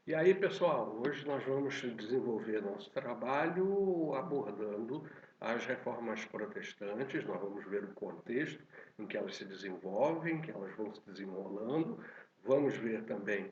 E aí, pessoal, hoje nós vamos desenvolver nosso trabalho abordando as reformas protestantes. Nós vamos ver o contexto em que elas se desenvolvem, que elas vão se desenrolando. Vamos ver também,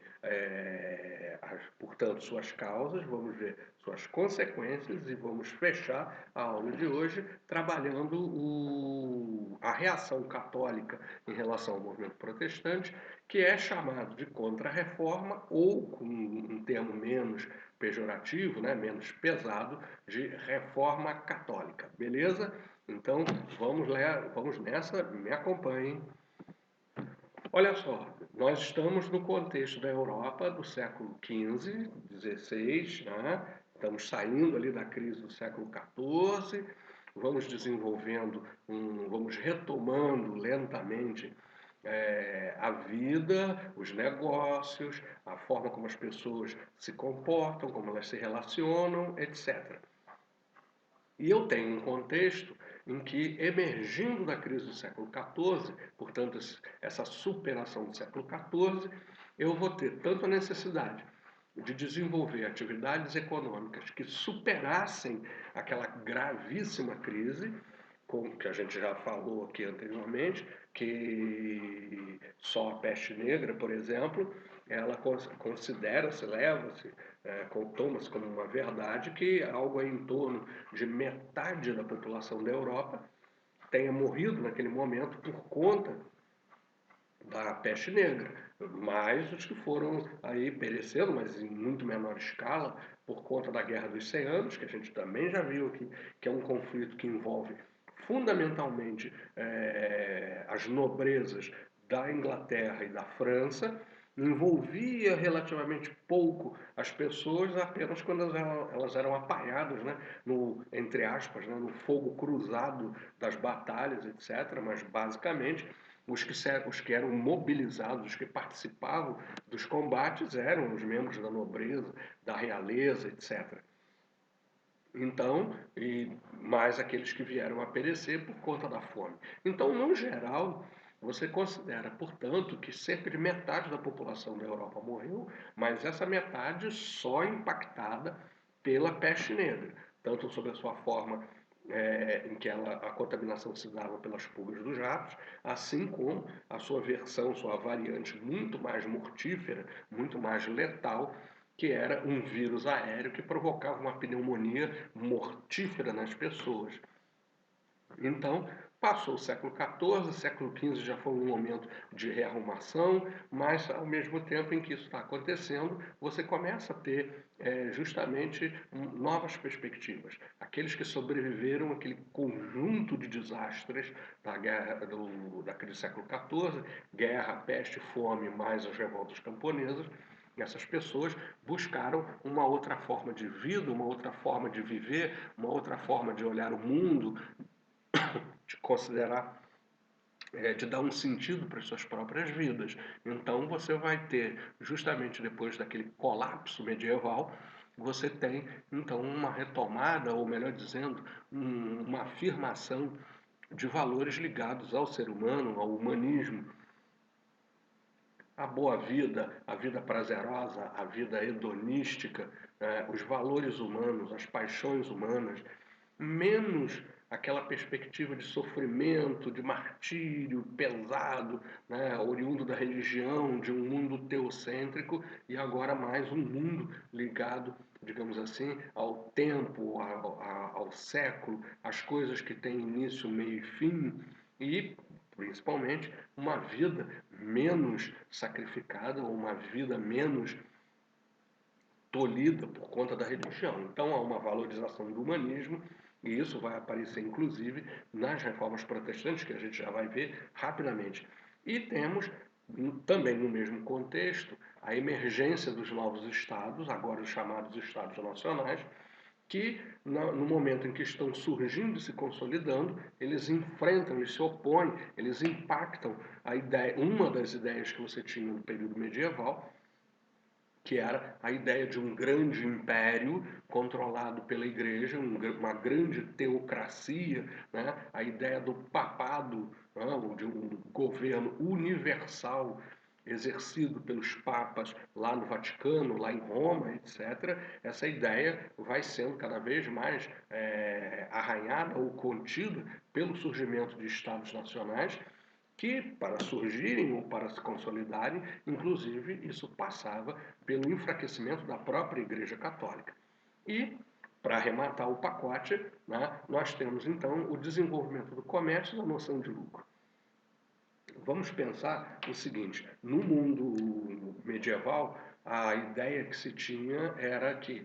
portanto, suas causas, vamos ver suas consequências e vamos fechar a aula de hoje trabalhando a reação católica em relação ao movimento protestante, que é chamado de contra-reforma ou, com um termo menos pejorativo, né, menos pesado, de reforma católica. Beleza? Então vamos nessa, me acompanhem. Olha só, nós estamos no contexto da Europa do século XV, XVI, né? Estamos saindo ali da crise do século XIV, vamos desenvolvendo, vamos retomando lentamente a vida, os negócios, a forma como as pessoas se comportam, como elas se relacionam, etc. E eu tenho um contexto em que, emergindo da crise do século XIV, portanto, essa superação do século XIV, eu vou ter tanto a necessidade de desenvolver atividades econômicas que superassem aquela gravíssima crise, como que a gente já falou aqui anteriormente, que só a peste negra, por exemplo, ela considera-se, leva-se, toma-se como uma verdade que algo em torno de metade da população da Europa tenha morrido naquele momento por conta da peste negra, mais os que foram aí perecendo, mas em muito menor escala, por conta da Guerra dos 100 Anos, que a gente também já viu aqui, que é um conflito que envolve fundamentalmente as nobrezas da Inglaterra e da França, envolvia relativamente pouco as pessoas apenas quando elas eram apagadas, né, no, entre aspas, né, no fogo cruzado das batalhas, etc. Mas basicamente os que eram mobilizados, os que participavam dos combates eram os membros da nobreza, da realeza, etc. Então, e mais aqueles que vieram a perecer por conta da fome. Então, no geral, você considera, portanto, que cerca de metade da população da Europa morreu, mas essa metade só impactada pela peste negra, tanto sob a sua forma em que a contaminação se dava pelas pulgas dos ratos, assim como a sua versão, sua variante muito mais mortífera, muito mais letal, que era um vírus aéreo que provocava uma pneumonia mortífera nas pessoas. Então, passou o século XIV, século XV já foi um momento de rearrumação, mas ao mesmo tempo em que isso está acontecendo, você começa a ter justamente novas perspectivas. Aqueles que sobreviveram àquele conjunto de desastres da guerra da crise do século XIV, guerra, peste, fome, mais as revoltas camponesas, essas pessoas buscaram uma outra forma de vida, uma outra forma de viver, uma outra forma de olhar o mundo, de considerar, de dar um sentido para as suas próprias vidas. Então você vai ter, justamente depois daquele colapso medieval, você tem então uma retomada, ou melhor dizendo, uma afirmação de valores ligados ao ser humano, ao humanismo, a boa vida, a vida prazerosa, a vida hedonística, os valores humanos, as paixões humanas, menos aquela perspectiva de sofrimento, de martírio pesado, né, oriundo da religião, de um mundo teocêntrico, e agora mais um mundo ligado, digamos assim, ao tempo, ao século, às coisas que têm início, meio e fim, e principalmente uma vida menos sacrificada, ou uma vida menos tolhida por conta da religião. Então há uma valorização do humanismo, e isso vai aparecer inclusive nas reformas protestantes, que a gente já vai ver rapidamente. E temos também no mesmo contexto a emergência dos novos estados, agora os chamados estados nacionais, que no momento em que estão surgindo e se consolidando, eles enfrentam, eles se opõem, eles impactam a ideia, uma das ideias que você tinha no período medieval, que era a ideia de um grande império controlado pela igreja, uma grande teocracia, né? A ideia do papado, né? De um governo universal exercido pelos papas lá no Vaticano, lá em Roma, etc., essa ideia vai sendo cada vez mais arranhada ou contida pelo surgimento de estados nacionais que, para surgirem ou para se consolidarem, inclusive, isso passava pelo enfraquecimento da própria Igreja Católica. E, para arrematar o pacote, né, nós temos então o desenvolvimento do comércio e da noção de lucro. Vamos pensar o seguinte: no mundo medieval, a ideia que se tinha era que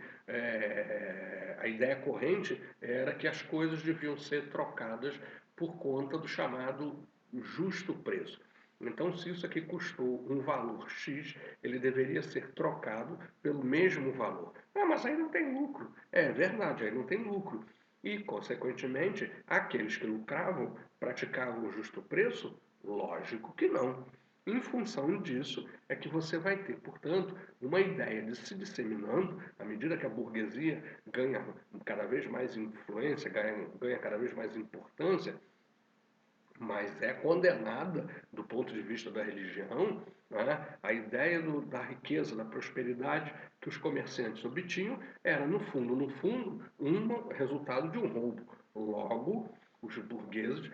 a ideia corrente era que as coisas deviam ser trocadas por conta do chamado justo preço. Então, se isso aqui custou um valor X, ele deveria ser trocado pelo mesmo valor. Ah, mas aí não tem lucro. É verdade, aí não tem lucro. E, consequentemente, aqueles que lucravam praticavam o justo preço? Lógico que não. Em função disso, é que você vai ter, portanto, uma ideia de se disseminando, à medida que a burguesia ganha cada vez mais influência, ganha cada vez mais importância, mas é condenada do ponto de vista da religião, né? A ideia da riqueza, da prosperidade que os comerciantes obtinham era, no fundo, um resultado de um roubo. Logo, os burgueses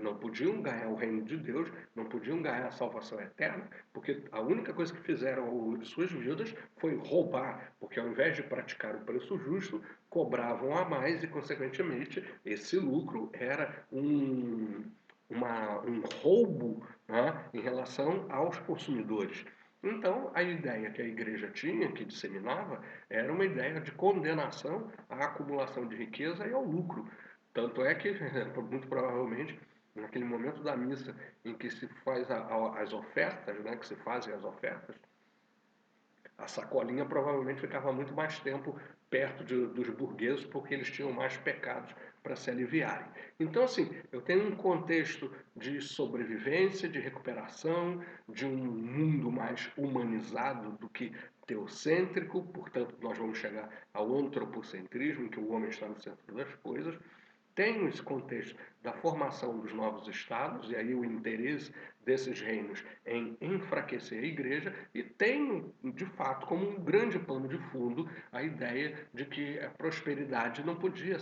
não podiam ganhar o reino de Deus, não podiam ganhar a salvação eterna, porque a única coisa que fizeram ao longo de suas vidas foi roubar, porque ao invés de praticar o preço justo, cobravam a mais e, consequentemente, esse lucro era um roubo, né, em relação aos consumidores. Então, a ideia que a igreja tinha, que disseminava, era uma ideia de condenação à acumulação de riqueza e ao lucro. Tanto é que, muito provavelmente, naquele momento da missa em que se faz as ofertas, né, que se fazem as ofertas, a sacolinha provavelmente ficava muito mais tempo perto dos burgueses porque eles tinham mais pecados para se aliviarem. Então, assim, eu tenho um contexto de sobrevivência, de recuperação, de um mundo mais humanizado do que teocêntrico, portanto, nós vamos chegar ao antropocentrismo, em que o homem está no centro das coisas. Tenho esse contexto da formação dos novos estados, e aí o interesse desses reinos em enfraquecer a igreja, e tenho, de fato, como um grande pano de fundo, a ideia de que a prosperidade não podia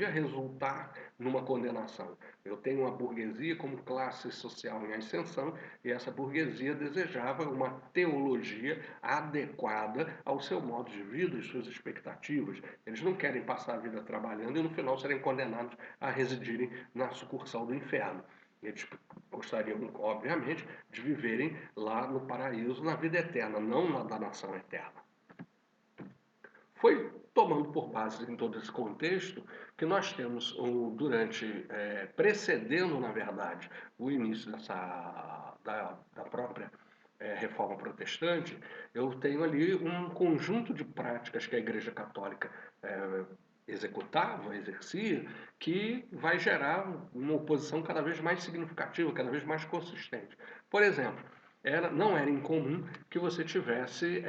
resultar numa condenação. Eu tenho uma burguesia como classe social em ascensão, e essa burguesia desejava uma teologia adequada ao seu modo de vida e suas expectativas. Eles não querem passar a vida trabalhando e no final serem condenados a residirem na sucursal do inferno. Eles gostariam, obviamente, de viverem lá no paraíso, na vida eterna, não na danação eterna. Foi tomando por base em todo esse contexto que nós temos, precedendo, na verdade, o início da própria reforma protestante, eu tenho ali um conjunto de práticas que a Igreja Católica executava, exercia, que vai gerar uma oposição cada vez mais significativa, cada vez mais consistente. Por exemplo, não era incomum que você tivesse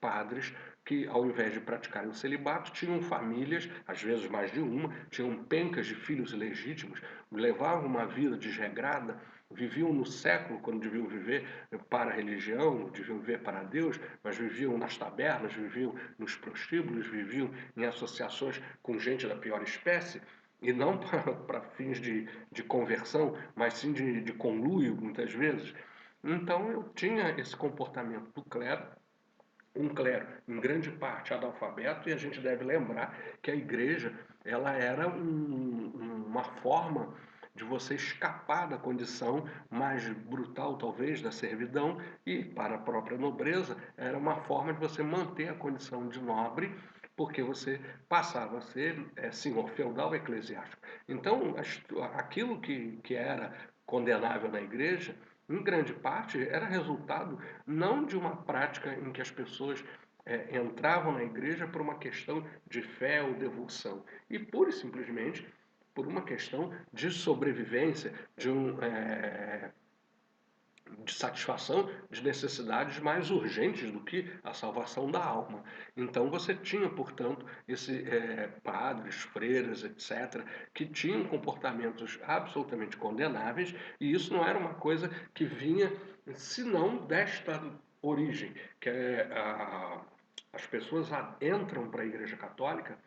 padres que, ao invés de praticarem o celibato, tinham famílias, às vezes mais de uma, tinham pencas de filhos ilegítimos, levavam uma vida desregrada, viviam no século quando deviam viver para a religião, deviam viver para Deus, mas viviam nas tabernas, viviam nos prostíbulos, viviam em associações com gente da pior espécie, e não para fins de conversão, mas sim de conluio, muitas vezes. Então eu tinha esse comportamento do clero, um clero em grande parte analfabeto, e a gente deve lembrar que a igreja ela era uma forma de você escapar da condição mais brutal, talvez, da servidão, e para a própria nobreza era uma forma de você manter a condição de nobre, porque você passava a ser senhor feudal eclesiástico. Então, aquilo que era condenável na igreja, em grande parte, era resultado não de uma prática em que as pessoas entravam na igreja por uma questão de fé ou devoção, e pura e simplesmente por uma questão de sobrevivência, de satisfação de necessidades mais urgentes do que a salvação da alma. Então você tinha, portanto, padres, freiras, etc., que tinham comportamentos absolutamente condenáveis, e isso não era uma coisa que vinha senão desta origem, que as pessoas entram para a Igreja Católica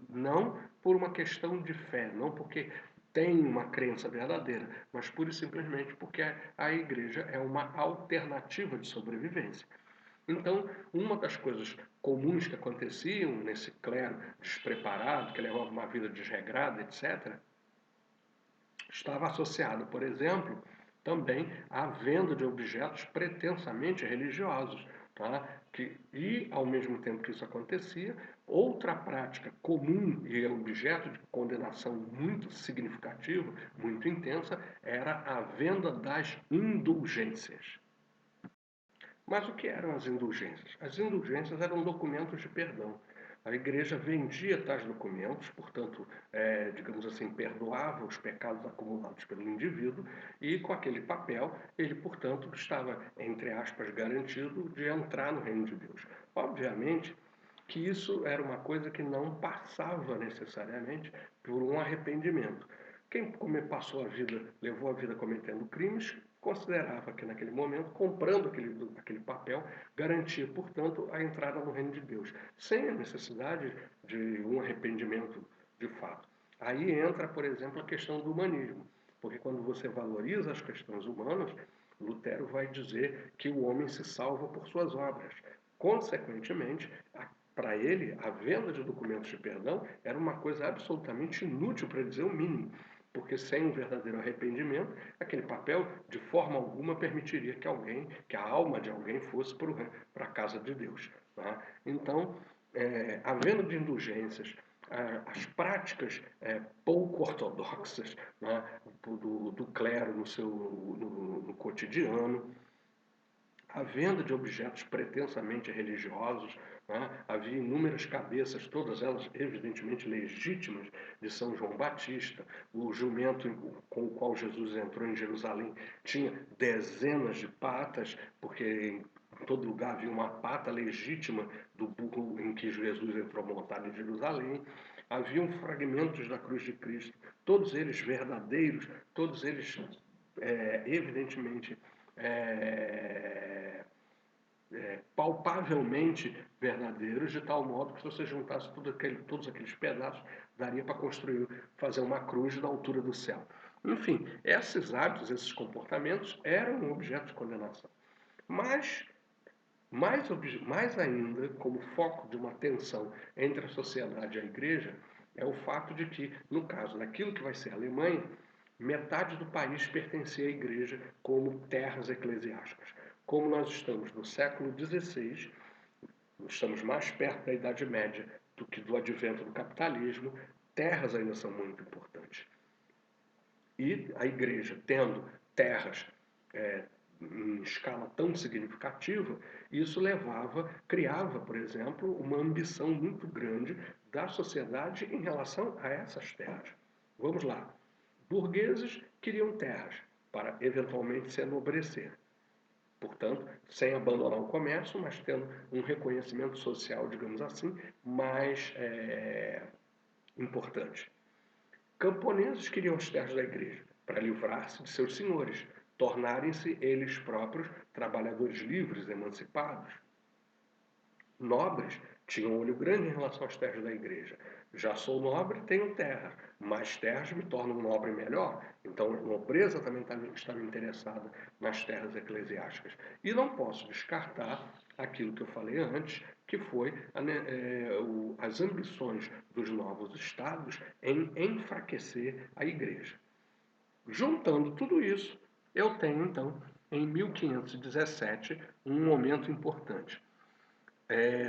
não por uma questão de fé, não porque tem uma crença verdadeira, mas pura e simplesmente porque a igreja é uma alternativa de sobrevivência. Então, uma das coisas comuns que aconteciam nesse clero despreparado, que levava uma vida desregrada, etc., estava associado, por exemplo, também à venda de objetos pretensamente religiosos. Tá? E, ao mesmo tempo que isso acontecia, outra prática comum e objeto de condenação muito significativa, muito intensa, era a venda das indulgências. Mas o que eram as indulgências? As indulgências eram documentos de perdão. A igreja vendia tais documentos, portanto, digamos assim, perdoava os pecados acumulados pelo indivíduo e com aquele papel ele, portanto, estava, entre aspas, garantido de entrar no reino de Deus. Obviamente que isso era uma coisa que não passava necessariamente por um arrependimento. Quem passou a vida, levou a vida cometendo crimes, considerava que naquele momento, comprando aquele papel, garantia, portanto, a entrada no reino de Deus, sem a necessidade de um arrependimento de fato. Aí entra, por exemplo, a questão do humanismo, porque quando você valoriza as questões humanas, Lutero vai dizer que o homem se salva por suas obras. Consequentemente, para ele, a venda de documentos de perdão era uma coisa absolutamente inútil, para dizer o mínimo, porque sem um verdadeiro arrependimento, aquele papel de forma alguma permitiria que a alma de alguém fosse para a casa de Deus. Tá? Então, a venda de indulgências, as práticas pouco ortodoxas, né, do clero no cotidiano, a venda de objetos pretensamente religiosos, né? Havia inúmeras cabeças, todas elas evidentemente legítimas, de São João Batista. O jumento com o qual Jesus entrou em Jerusalém tinha dezenas de patas, porque em todo lugar havia uma pata legítima do burro em que Jesus entrou montado em Jerusalém. Haviam fragmentos da cruz de Cristo, todos eles verdadeiros, todos eles evidentemente é, palpavelmente verdadeiros, de tal modo que se você juntasse todos aqueles pedaços, daria para construir, fazer uma cruz da altura do céu. Enfim, esses hábitos, esses comportamentos eram um objeto de condenação. Mas, mais ainda, como foco de uma tensão entre a sociedade e a igreja, é o fato de que, no caso daquilo que vai ser a Alemanha, metade do país pertencia à igreja como terras eclesiásticas. Como nós estamos no século XVI, estamos mais perto da Idade Média do que do advento do capitalismo, terras ainda são muito importantes. E a igreja, tendo terras em escala tão significativa, isso criava, por exemplo, uma ambição muito grande da sociedade em relação a essas terras. Vamos lá. Burgueses queriam terras para eventualmente se enobrecer. Portanto, sem abandonar o comércio, mas tendo um reconhecimento social, digamos assim, mais importante. Camponeses queriam as terras da igreja para livrar-se de seus senhores, tornarem-se eles próprios trabalhadores livres, emancipados. Nobres tinham olho grande em relação às terras da igreja. Já sou nobre, tenho terra. Mais terras me tornam um nobre melhor. Então, a nobreza também estava interessada nas terras eclesiásticas. E não posso descartar aquilo que eu falei antes, que foi as ambições dos novos estados em enfraquecer a igreja. Juntando tudo isso, eu tenho, então, em 1517, um momento importante.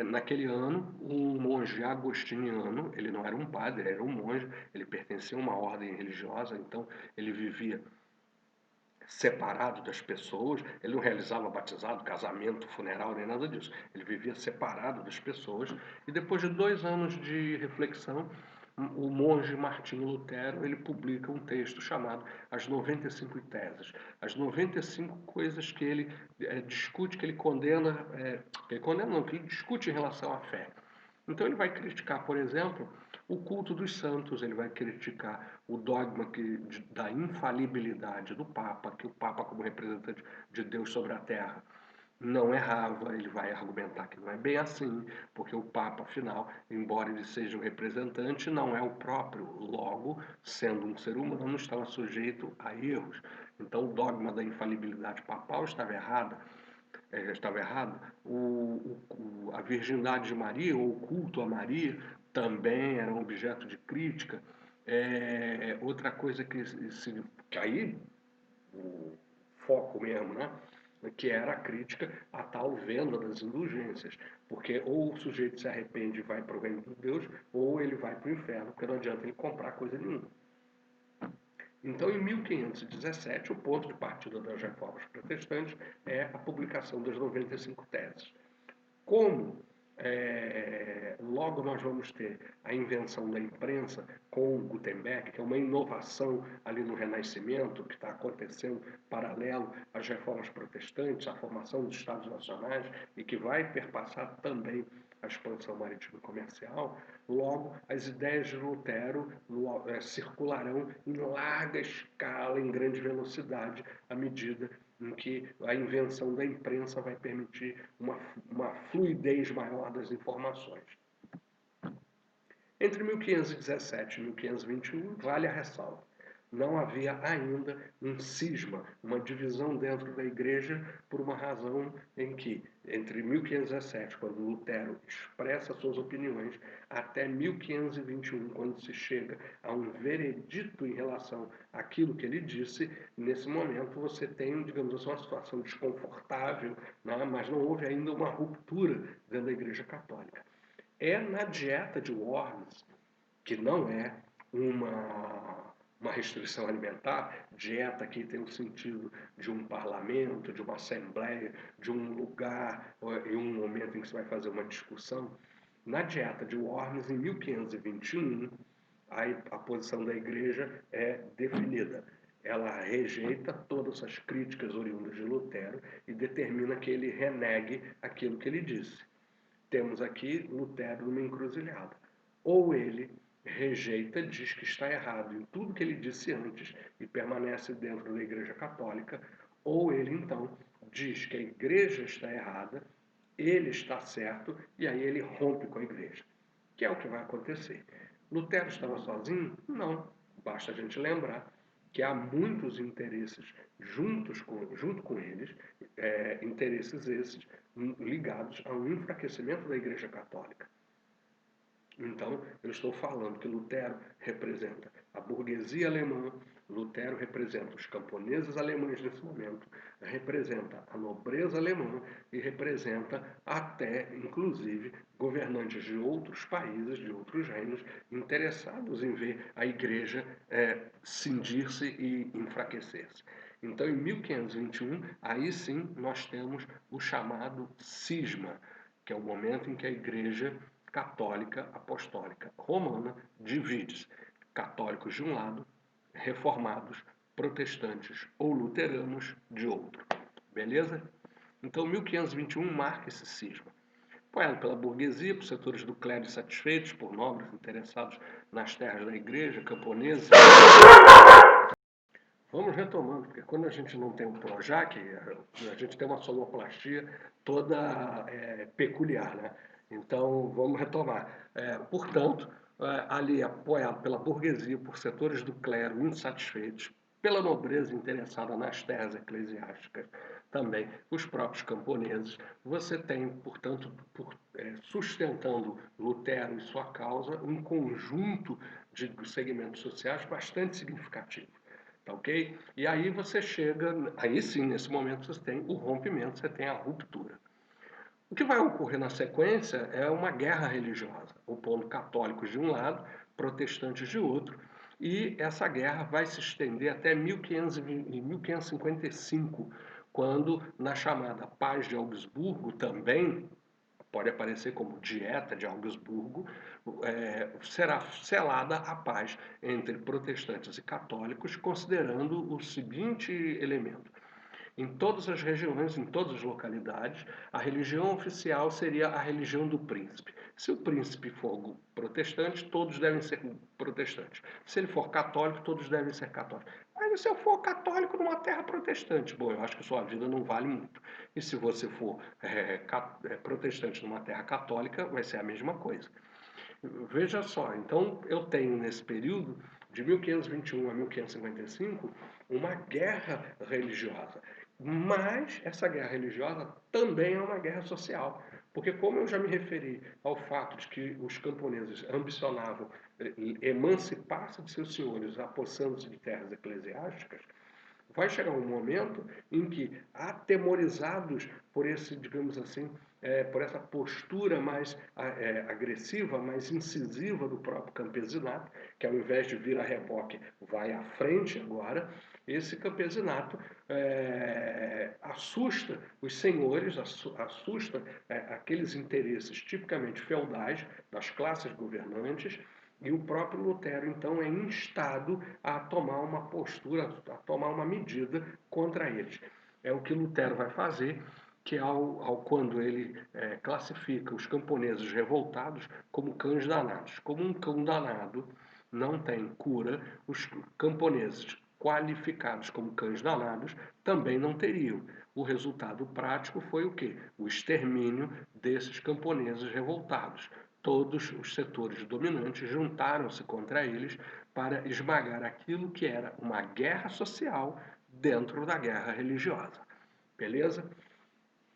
Naquele ano, um monge agostiniano, ele não era um padre, era um monge, ele pertencia a uma ordem religiosa, então ele vivia separado das pessoas, ele não realizava batizado, casamento, funeral, nem nada disso. Ele vivia separado das pessoas e depois de 2 anos de reflexão, o monge Martinho Lutero, ele publica um texto chamado As 95 Teses. As 95 coisas que ele discute, que ele condena, que ele discute em relação à fé. Então ele vai criticar, por exemplo, o culto dos santos, ele vai criticar o dogma da infalibilidade do Papa, que o Papa, como representante de Deus sobre a Terra, não errava. Ele vai argumentar que não é bem assim, porque o Papa, afinal, embora ele seja o representante, não é o próprio. Logo, sendo um ser humano, estava sujeito a erros. Então, o dogma da infalibilidade papal estava errado. A virgindade de Maria, ou o culto a Maria, também era um objeto de crítica. Outra coisa que aí, o foco mesmo, né? Que era a crítica à tal venda das indulgências. Porque ou o sujeito se arrepende e vai para o reino de Deus, ou ele vai para o inferno, porque não adianta ele comprar coisa nenhuma. Então, em 1517, o ponto de partida das reformas protestantes é a publicação das 95 teses. Como logo nós vamos ter a invenção da imprensa com Gutenberg, que é uma inovação ali no Renascimento, que está acontecendo paralelo às reformas protestantes, à formação dos Estados Nacionais, e que vai perpassar também a expansão marítima e comercial. Logo, as ideias de Lutero circularão em larga escala, em grande velocidade, à medida em que a invenção da imprensa vai permitir uma fluidez maior das informações. Entre 1517 e 1521, vale a ressalva, não havia ainda um cisma, uma divisão dentro da igreja, por uma razão em que, entre 1517, quando Lutero expressa suas opiniões, até 1521, quando se chega a um veredito em relação àquilo que ele disse, nesse momento você tem, digamos assim, uma situação desconfortável, né? Mas não houve ainda uma ruptura dentro da igreja católica. É na dieta de Worms, que não é uma restrição alimentar. Dieta aqui tem o sentido de um parlamento, de uma assembleia, de um lugar e um momento em que se vai fazer uma discussão. Na dieta de Worms, em 1521, a posição da igreja é definida. Ela rejeita todas as críticas oriundas de Lutero e determina que ele renegue aquilo que ele disse. Temos aqui Lutero numa encruzilhada. Ou ele rejeita, diz que está errado em tudo que ele disse antes e permanece dentro da Igreja Católica, ou ele então diz que a Igreja está errada, ele está certo, e aí ele rompe com a Igreja, que é o que vai acontecer. Lutero estava sozinho? Não. Basta a gente lembrar que há muitos interesses junto com eles, interesses esses ligados ao enfraquecimento da Igreja Católica. Então, eu estou falando que Lutero representa a burguesia alemã, Lutero representa os camponeses alemães nesse momento, representa a nobreza alemã e representa até, inclusive, governantes de outros países, de outros reinos, interessados em ver a igreja cindir-se e enfraquecer-se. Então, em 1521, aí sim nós temos o chamado cisma, que é o momento em que a igreja católica apostólica romana divide-se: católicos de um lado, reformados, protestantes ou luteranos de outro. Beleza? Então, 1521 marca esse cisma. Apoiado pela burguesia, por setores do clero insatisfeitos, por nobres interessados nas terras da igreja, camponeses. Vamos retomando, porque quando a gente não tem um Projac, a gente tem uma sonoplastia toda peculiar, né? Então, vamos retomar. Portanto, ali apoiado pela burguesia, por setores do clero insatisfeitos, pela nobreza interessada nas terras eclesiásticas, também os próprios camponeses, você tem, portanto, sustentando Lutero e sua causa, um conjunto de segmentos sociais bastante significativo. Tá ok? E aí você chega, aí sim, nesse momento você tem o rompimento, você tem a ruptura. O que vai ocorrer na sequência é uma guerra religiosa, opondo católicos de um lado, protestantes de outro, e essa guerra vai se estender até 1555, quando, na chamada Paz de Augsburgo, também pode aparecer como Dieta de Augsburgo, será selada a paz entre protestantes e católicos, considerando o seguinte elemento: em todas as regiões, em todas as localidades, a religião oficial seria a religião do príncipe. Se o príncipe for protestante, todos devem ser protestantes. Se ele for católico, todos devem ser católicos. Mas se eu for católico numa terra protestante, bom, eu acho que sua vida não vale muito. E se você for protestante numa terra católica, vai ser a mesma coisa. Veja só, então eu tenho nesse período de 1521 a 1555 uma guerra religiosa. Mas essa guerra religiosa também é uma guerra social, porque como eu já me referi ao fato de que os camponeses ambicionavam emancipar-se de seus senhores, apossando-se de terras eclesiásticas, vai chegar um momento em que, atemorizados por esse, digamos assim, por essa postura mais agressiva, mais incisiva do próprio campesinato, que ao invés de vir a reboque, vai à frente agora, esse campesinato assusta os senhores, assusta aqueles interesses tipicamente feudais das classes governantes, e o próprio Lutero, então, é instado a tomar uma postura, a tomar uma medida contra eles. É o que Lutero vai fazer, que quando ele classifica os camponeses revoltados como cães danados. Como um cão danado não tem cura, os camponeses qualificados como cães danados também não teriam. O resultado prático foi o quê? O extermínio desses camponeses revoltados. Todos os setores dominantes juntaram-se contra eles para esmagar aquilo que era uma guerra social dentro da guerra religiosa. Beleza?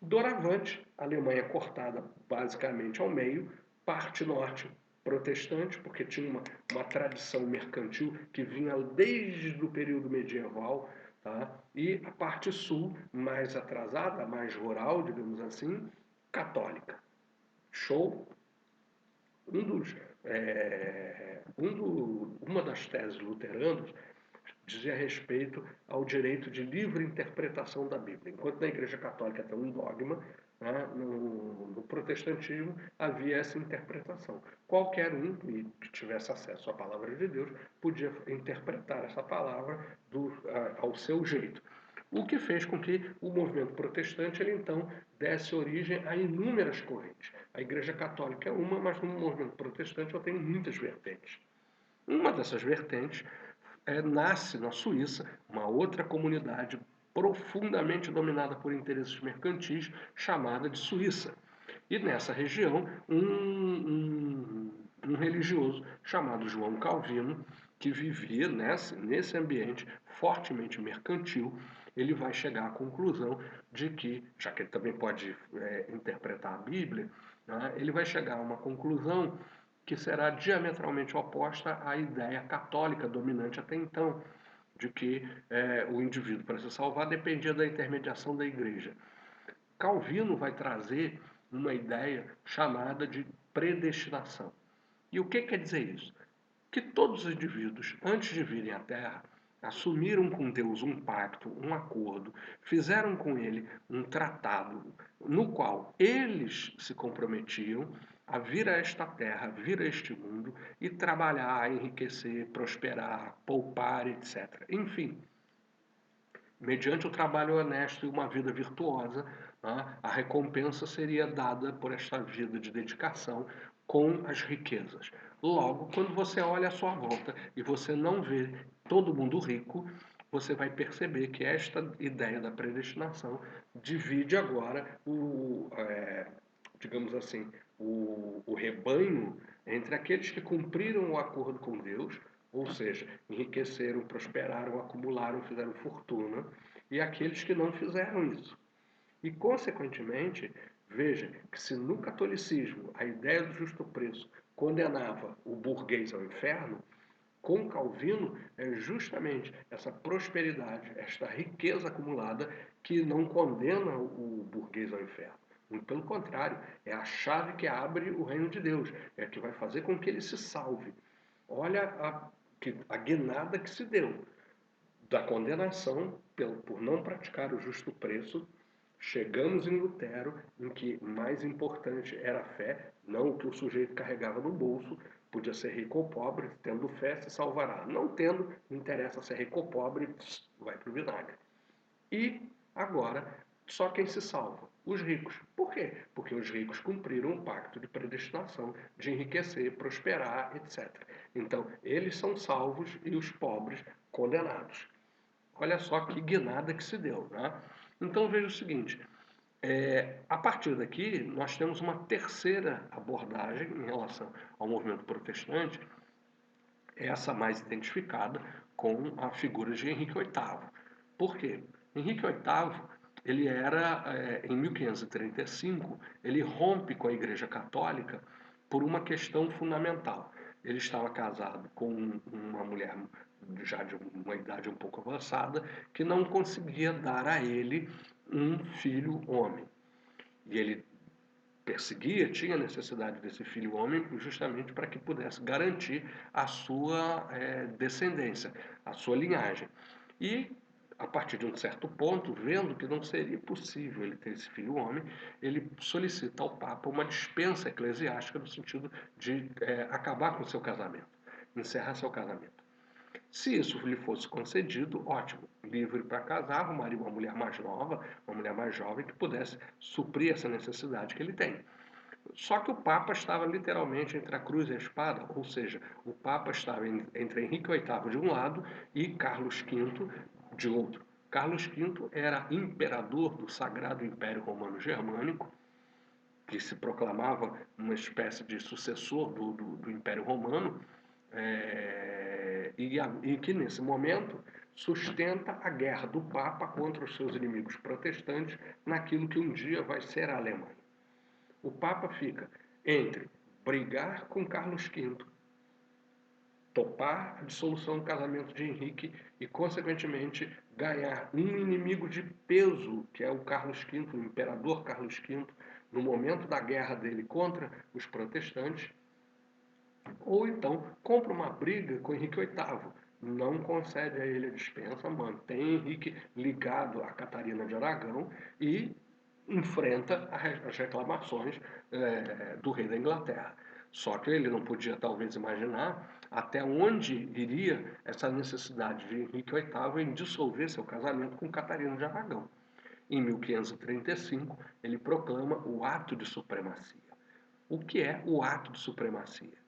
Doravante, a Alemanha cortada basicamente ao meio, parte norte protestante, porque tinha uma tradição mercantil que vinha desde o período medieval, tá? E a parte sul, mais atrasada, mais rural, digamos assim, católica. Show? Uma das teses luteranas dizia respeito ao direito de livre interpretação da Bíblia. Enquanto na Igreja Católica tem um dogma, né, no protestantismo havia essa interpretação. Qualquer um que tivesse acesso à palavra de Deus podia interpretar essa palavra ao seu jeito. O que fez com que o movimento protestante, ele então, desse origem a inúmeras correntes. A Igreja Católica é uma, mas no movimento protestante eu tenho muitas vertentes. Uma dessas vertentes nasce na Suíça, uma outra comunidade profundamente dominada por interesses mercantis, chamada de Suíça. E nessa região, um religioso chamado João Calvino, que vivia nesse ambiente fortemente mercantil, ele vai chegar à conclusão de que, já que ele também pode interpretar a Bíblia, né, ele vai chegar a uma conclusão que será diametralmente oposta à ideia católica dominante até então, de que o indivíduo, para se salvar, dependia da intermediação da igreja. Calvino vai trazer uma ideia chamada de predestinação. E o que quer dizer isso? Que todos os indivíduos, antes de virem à Terra, assumiram com Deus um pacto, um acordo, fizeram com ele um tratado no qual eles se comprometiam a vir a esta terra, vir a este mundo e trabalhar, enriquecer, prosperar, poupar, etc. Enfim, mediante o trabalho honesto e uma vida virtuosa, né, a recompensa seria dada por esta vida de dedicação com as riquezas. Logo, quando você olha à sua volta e você não vê todo mundo rico, você vai perceber que esta ideia da predestinação divide agora digamos assim, o rebanho entre aqueles que cumpriram o acordo com Deus, ou seja, enriqueceram, prosperaram, acumularam, fizeram fortuna, e aqueles que não fizeram isso. E, consequentemente, veja que se no catolicismo a ideia do justo preço condenava o burguês ao inferno, com Calvino é justamente essa prosperidade, esta riqueza acumulada que não condena o burguês ao inferno. Muito pelo contrário, é a chave que abre o reino de Deus, é a que vai fazer com que ele se salve. Olha a guinada que se deu da condenação por não praticar o justo preço, Chegamos em Lutero, em que mais importante era a fé, não o que o sujeito carregava no bolso, podia ser rico ou pobre, tendo fé se salvará. Não tendo, não interessa se é rico ou pobre, vai para o vinagre. E agora, só quem se salva? Os ricos. Por quê? Porque os ricos cumpriram o pacto de predestinação de enriquecer, prosperar, etc. Então, eles são salvos e os pobres condenados. Olha só que guinada que se deu, né? Então veja o seguinte, a partir daqui nós temos uma terceira abordagem em relação ao movimento protestante, essa mais identificada com a figura de Henrique VIII. Por quê? Henrique VIII, ele era, em 1535, ele rompe com a Igreja Católica por uma questão fundamental. Ele estava casado com uma mulher já de uma idade um pouco avançada, que não conseguia dar a ele um filho homem. E ele perseguia, tinha necessidade desse filho homem justamente para que pudesse garantir a sua descendência, a sua linhagem. E, a partir de um certo ponto, vendo que não seria possível ele ter esse filho homem, ele solicita ao Papa uma dispensa eclesiástica no sentido de acabar com seu casamento, encerrar seu casamento. Se isso lhe fosse concedido, ótimo, livre para casar, arrumaria uma mulher mais nova, uma mulher mais jovem que pudesse suprir essa necessidade que ele tem. Só que o Papa estava literalmente entre a cruz e a espada, ou seja, o Papa estava entre Henrique VIII de um lado e Carlos V de outro. Carlos V era imperador do Sagrado Império Romano Germânico, que se proclamava uma espécie de sucessor do Império Romano, e que nesse momento sustenta a guerra do Papa contra os seus inimigos protestantes naquilo que um dia vai ser a Alemanha. O Papa fica entre brigar com Carlos V, topar a dissolução do casamento de Henrique e, consequentemente, ganhar um inimigo de peso, que é o Carlos V, o imperador Carlos V, no momento da guerra dele contra os protestantes, ou então compra uma briga com Henrique VIII, não concede a ele a dispensa, mantém Henrique ligado a Catarina de Aragão e enfrenta as reclamações do rei da Inglaterra. Só que ele não podia talvez imaginar até onde iria essa necessidade de Henrique VIII em dissolver seu casamento com Catarina de Aragão. Em 1535, ele proclama o ato de supremacia. O que é o ato de supremacia?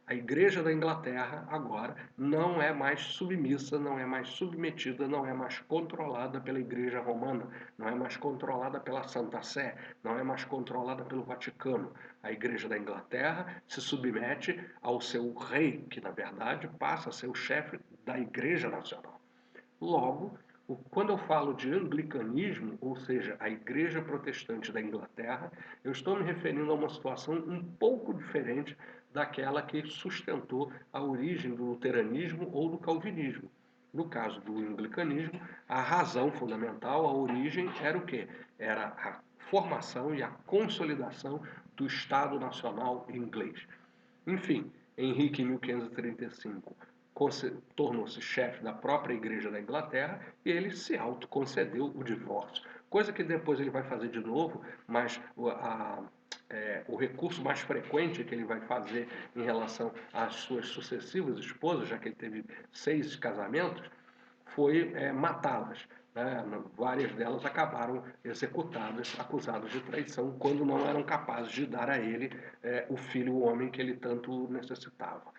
A Igreja da Inglaterra agora não é mais submissa, não é mais submetida, não é mais controlada pela Igreja Romana, não é mais controlada pela Santa Sé, não é mais controlada pelo Vaticano. A Igreja da Inglaterra se submete ao seu rei, que na verdade passa a ser o chefe da Igreja Nacional. Logo, quando eu falo de anglicanismo, ou seja, a Igreja Protestante da Inglaterra, eu estou me referindo a uma situação um pouco diferente daquela que sustentou a origem do luteranismo ou do calvinismo. No caso do anglicanismo, a razão fundamental, a origem, era o quê? Era a formação e a consolidação do Estado Nacional inglês. Enfim, Henrique, em 1535, tornou-se chefe da própria Igreja da Inglaterra e ele se autoconcedeu o divórcio. Coisa que depois ele vai fazer de novo, mas o recurso mais frequente que ele vai fazer em relação às suas sucessivas esposas, já que ele teve 6 casamentos, foi matá-las. Né? Várias delas acabaram executadas, acusadas de traição, quando não eram capazes de dar a ele o filho, o homem que ele tanto necessitava.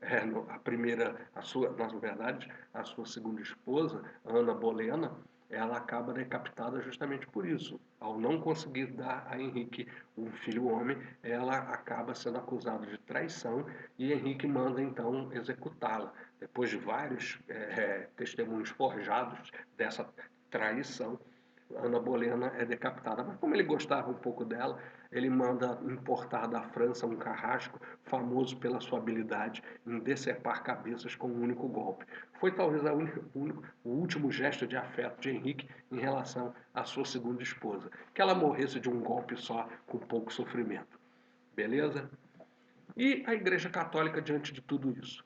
Na verdade, a sua segunda esposa, Ana Bolena, ela acaba decapitada justamente por isso. Ao não conseguir dar a Henrique um filho homem, ela acaba sendo acusada de traição e Henrique manda então executá-la. Depois de vários testemunhos forjados dessa traição, Ana Bolena é decapitada. Mas como ele gostava um pouco dela, ele manda importar da França um carrasco famoso pela sua habilidade em decepar cabeças com um único golpe. Foi talvez o último gesto de afeto de Henrique em relação à sua segunda esposa. Que ela morresse de um golpe só, com pouco sofrimento. Beleza? E a Igreja Católica diante de tudo isso?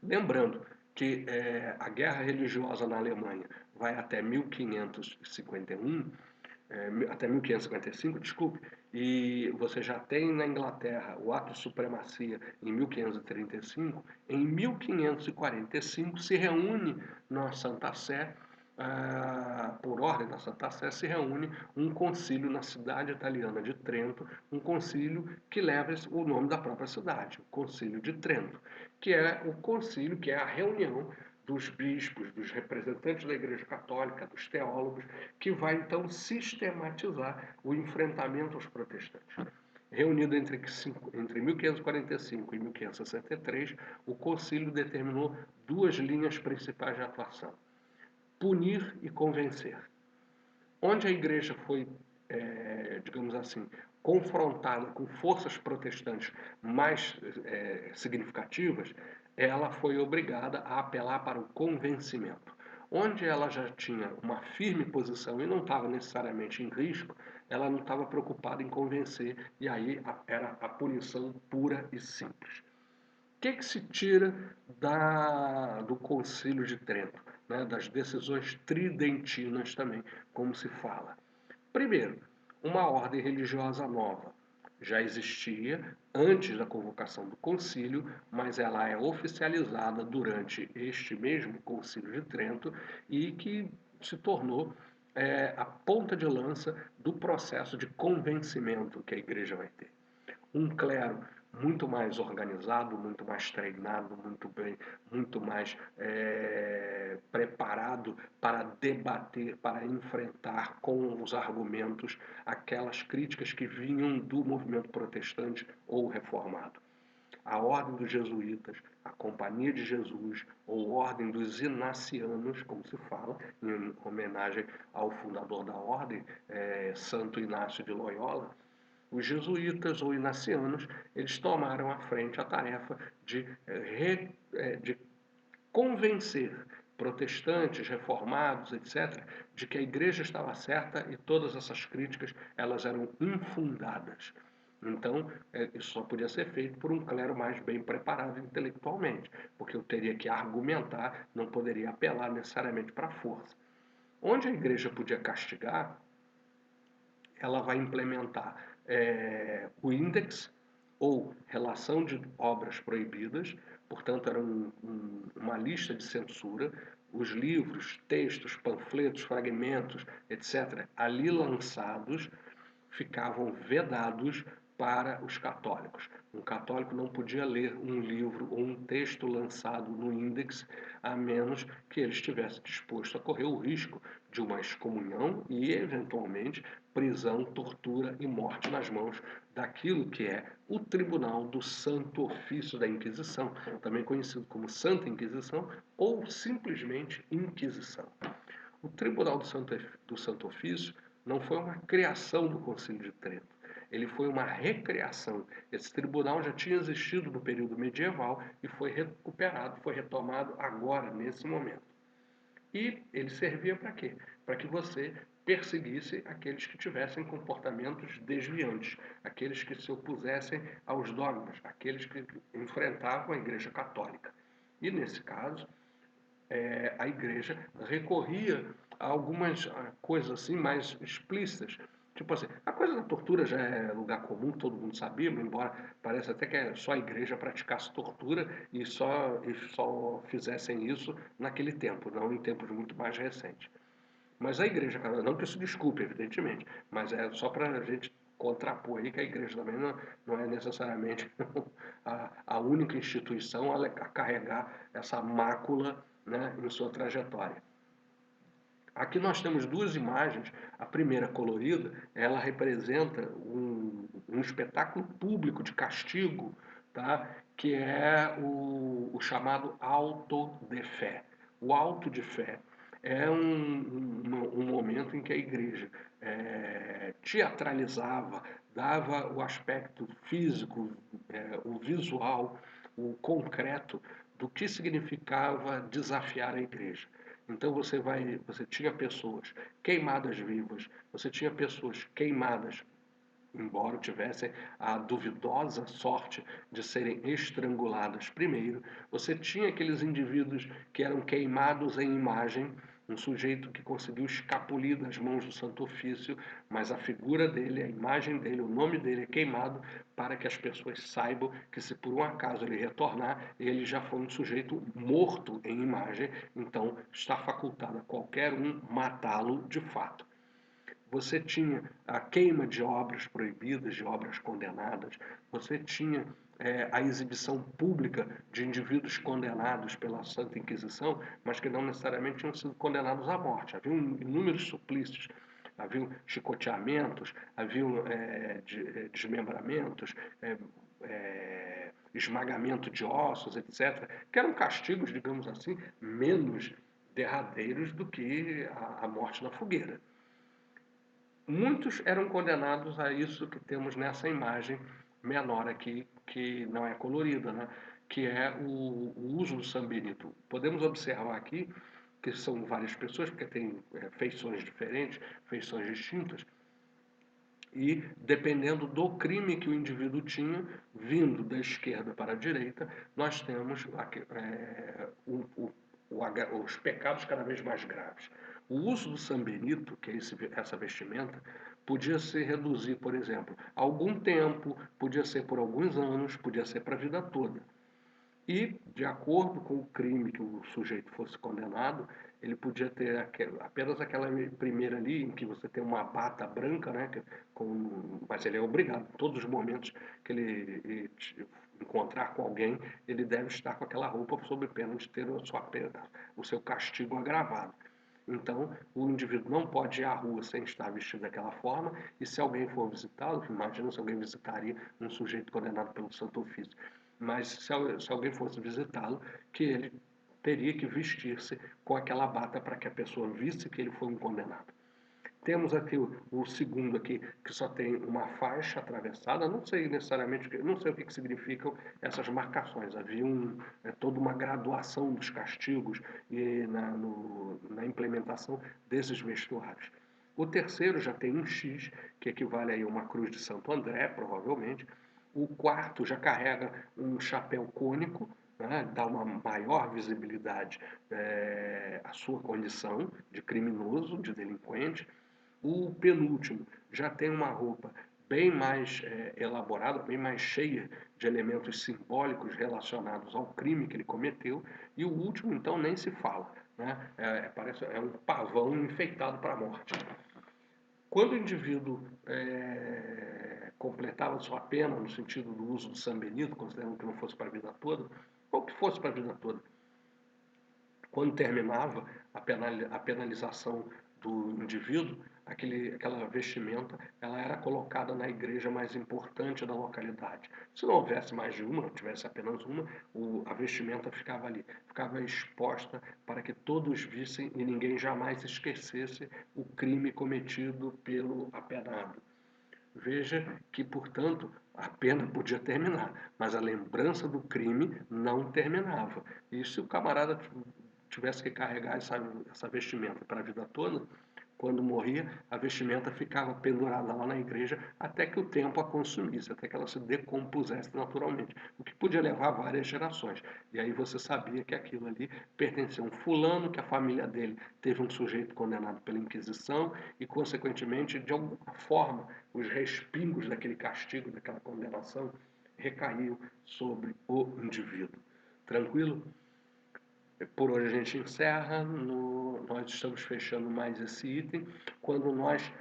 Lembrando que a guerra religiosa na Alemanha vai até 1551, até 1555, desculpe, e você já tem na Inglaterra o ato de supremacia em 1535, em 1545 se reúne na Santa Sé, por ordem da Santa Sé, se reúne um concílio na cidade italiana de Trento, um concílio que leva o nome da própria cidade, o Concílio de Trento, que é o concílio, que é a reunião dos bispos, dos representantes da Igreja Católica, dos teólogos, que vai então sistematizar o enfrentamento aos protestantes. Reunido entre 1545 e 1563, o concílio determinou duas linhas principais de atuação: punir e convencer. Onde a igreja foi, digamos assim, confrontada com forças protestantes mais significativas, ela foi obrigada a apelar para o convencimento. Onde ela já tinha uma firme posição e não estava necessariamente em risco, ela não estava preocupada em convencer, e aí era a punição pura e simples. O que se tira do Concílio de Trento, né, das decisões tridentinas também, como se fala? Primeiro, uma ordem religiosa nova. Já existia antes da convocação do concílio, mas ela é oficializada durante este mesmo Concílio de Trento e que se tornou a ponta de lança do processo de convencimento que a igreja vai ter. Um clero muito mais organizado, muito mais treinado, muito mais preparado para debater, para enfrentar com os argumentos aquelas críticas que vinham do movimento protestante ou reformado. A Ordem dos Jesuítas, a Companhia de Jesus ou Ordem dos Inacianos, como se fala, em homenagem ao fundador da Ordem, Santo Inácio de Loyola. Os jesuítas ou inacianos, eles tomaram à frente a tarefa de convencer protestantes, reformados, etc., de que a igreja estava certa e todas essas críticas elas eram infundadas. Então, isso só podia ser feito por um clero mais bem preparado intelectualmente, porque eu teria que argumentar, não poderia apelar necessariamente para a força. Onde a igreja podia castigar, ela vai implementar o índex ou relação de obras proibidas, portanto era uma lista de censura, os livros, textos, panfletos, fragmentos, etc., ali lançados, ficavam vedados para os católicos. Um católico não podia ler um livro ou um texto lançado no índex, a menos que ele estivesse disposto a correr o risco de uma excomunhão e, eventualmente, prisão, tortura e morte nas mãos daquilo que é o Tribunal do Santo Ofício da Inquisição, também conhecido como Santa Inquisição ou simplesmente Inquisição. O Tribunal do Santo Ofício não foi uma criação do Concílio de Trento. Ele foi uma recriação. Esse tribunal já tinha existido no período medieval e foi recuperado, foi retomado agora, nesse momento. E ele servia para quê? Para que você perseguisse aqueles que tivessem comportamentos desviantes, aqueles que se opusessem aos dogmas, aqueles que enfrentavam a Igreja Católica. E, nesse caso, a igreja recorria a algumas coisas assim mais explícitas. Tipo assim, a coisa da tortura já é lugar comum, todo mundo sabia, embora pareça até que só a igreja praticasse tortura e só fizessem isso naquele tempo, não em tempos muito mais recentes. Mas a igreja, não que isso desculpe, evidentemente, mas é só para a gente contrapor aí que a igreja também não é necessariamente a única instituição a carregar essa mácula, né, em sua trajetória. Aqui nós temos duas imagens. A primeira, colorida, ela representa um espetáculo público de castigo, tá? Que é o chamado auto de fé. O auto de fé é um momento em que a igreja teatralizava, dava o aspecto físico, o visual, o concreto do que significava desafiar a igreja. Então você tinha pessoas queimadas vivas, você tinha pessoas queimadas, embora tivessem a duvidosa sorte de serem estranguladas primeiro, você tinha aqueles indivíduos que eram queimados em imagem, um sujeito que conseguiu escapulir das mãos do Santo Ofício, mas a figura dele, a imagem dele, o nome dele é queimado para que as pessoas saibam que se por um acaso ele retornar, ele já foi um sujeito morto em imagem, então está facultado a qualquer um matá-lo de fato. Você tinha a queima de obras proibidas, de obras condenadas, você tinha a exibição pública de indivíduos condenados pela Santa Inquisição, mas que não necessariamente tinham sido condenados à morte. Havia inúmeros suplícios, haviam chicoteamentos, haviam desmembramentos, esmagamento de ossos, etc., que eram castigos, digamos assim, menos derradeiros do que a morte na fogueira. Muitos eram condenados a isso que temos nessa imagem menor aqui, que não é colorida, né? Que é o uso do San Benito. Podemos observar aqui que são várias pessoas, porque tem feições diferentes, feições distintas, e dependendo do crime que o indivíduo tinha, vindo da esquerda para a direita, nós temos os pecados cada vez mais graves. O uso do San Benito, que é essa vestimenta, podia ser reduzido, por exemplo, a algum tempo, podia ser por alguns anos, podia ser para a vida toda. E, de acordo com o crime que o sujeito fosse condenado, ele podia ter apenas aquela primeira ali, em que você tem uma bata branca, né? Mas ele é obrigado, em todos os momentos que ele encontrar com alguém, ele deve estar com aquela roupa sob pena de ter o seu castigo agravado. Então, o indivíduo não pode ir à rua sem estar vestido daquela forma, e se alguém for visitá-lo, imagina se alguém visitaria um sujeito condenado pelo Santo Ofício, mas se alguém fosse visitá-lo, que ele teria que vestir-se com aquela bata para que a pessoa visse que ele foi um condenado. Temos aqui o segundo aqui, que só tem uma faixa atravessada, não sei necessariamente, não sei o que significam essas marcações. Havia toda uma graduação dos castigos e na implementação desses vestuários. O terceiro já tem um X, que equivale a uma cruz de Santo André, provavelmente. O quarto já carrega um chapéu cônico, né, dá uma maior visibilidade à sua condição de criminoso, de delinquente. O penúltimo já tem uma roupa bem mais elaborada, bem mais cheia de elementos simbólicos relacionados ao crime que ele cometeu. E o último, então, nem se fala. Né? Parece um pavão enfeitado para a morte. Quando o indivíduo completava sua pena, no sentido do uso do San Benito, considerando que não fosse para a vida toda, ou que fosse para a vida toda, quando terminava a penalização do indivíduo, aquela vestimenta ela era colocada na igreja mais importante da localidade. Se não houvesse mais de uma, não tivesse apenas uma, a vestimenta ficava ali, ficava exposta para que todos vissem e ninguém jamais esquecesse o crime cometido pelo apenado. Veja que, portanto, a pena podia terminar, mas a lembrança do crime não terminava. E se o camarada tivesse que carregar essa vestimenta para a vida toda, quando morria, a vestimenta ficava pendurada lá na igreja até que o tempo a consumisse, até que ela se decompusesse naturalmente, o que podia levar várias gerações. E aí você sabia que aquilo ali pertencia a um fulano, que a família dele teve um sujeito condenado pela Inquisição e, consequentemente, de alguma forma, os respingos daquele castigo, daquela condenação, recaíam sobre o indivíduo. Tranquilo? Por hoje a gente encerra, nós estamos fechando mais esse item. Quando nós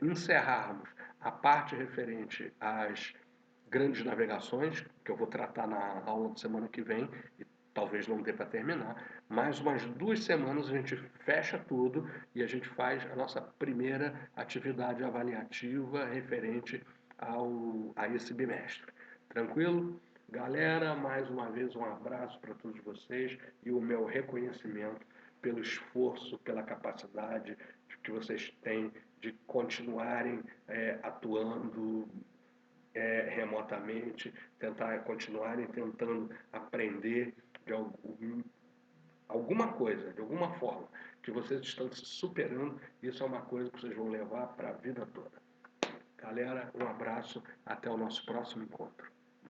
encerrarmos a parte referente às grandes navegações, que eu vou tratar na aula de semana que vem, e talvez não dê para terminar, mais umas 2 semanas a gente fecha tudo e a gente faz a nossa primeira atividade avaliativa referente a esse bimestre. Tranquilo? Galera, mais uma vez um abraço para todos vocês e o meu reconhecimento pelo esforço, pela capacidade que vocês têm de continuarem atuando remotamente, continuarem tentando aprender de alguma coisa, de alguma forma, que vocês estão se superando. Isso é uma coisa que vocês vão levar para a vida toda. Galera, um abraço, até o nosso próximo encontro.